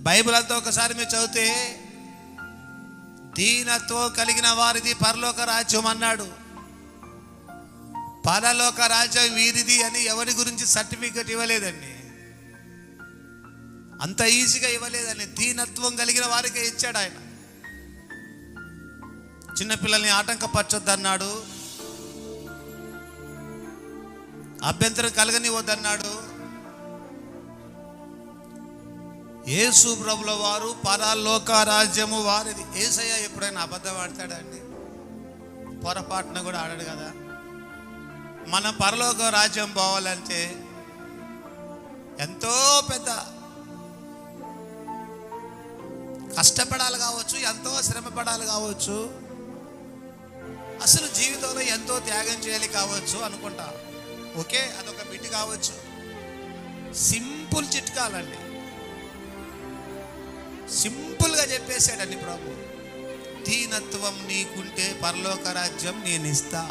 Bible అంతా ఒకసారి మీరు చదివితే దీనత్వం కలిగిన వారిది పరలోక రాజ్యం అన్నాడు. పరలోక రాజ్యం వీరిది అని ఎవరి గురించి సర్టిఫికెట్ ఇవ్వలేదండి. అంత ఈజీగా ఇవ్వలేదండి. దీనత్వం కలిగిన వారికే ఇచ్చాడు ఆయన. చిన్నపిల్లల్ని ఆటంకపరచొద్దన్నాడు, అభ్యంతరం కలగనివద్దన్నాడు. యేసు ప్రభుల వారు పరలోక రాజ్యము వారిది. యేసయ్య ఎప్పుడైనా అబద్ధం ఆడతాడండి? పొరపాటున కూడా ఆడాడు కదా. మన పరలోక రాజ్యం పోవాలంటే ఎంతో పెద్ద కష్టపడాలి కావచ్చు, ఎంతో శ్రమ పడాలి కావచ్చు, అసలు జీవితంలో ఎంతో త్యాగం చేయాలి కావచ్చు అనుకుంటా. ఓకే, అదొక బిట్ కావచ్చు. సింపుల్ చిట్కాలండి, సింపుల్గా చెప్పేశాడండి ప్రభు. దీనత్వం నీకుంటే పరలోక రాజ్యం నేను ఇస్తా.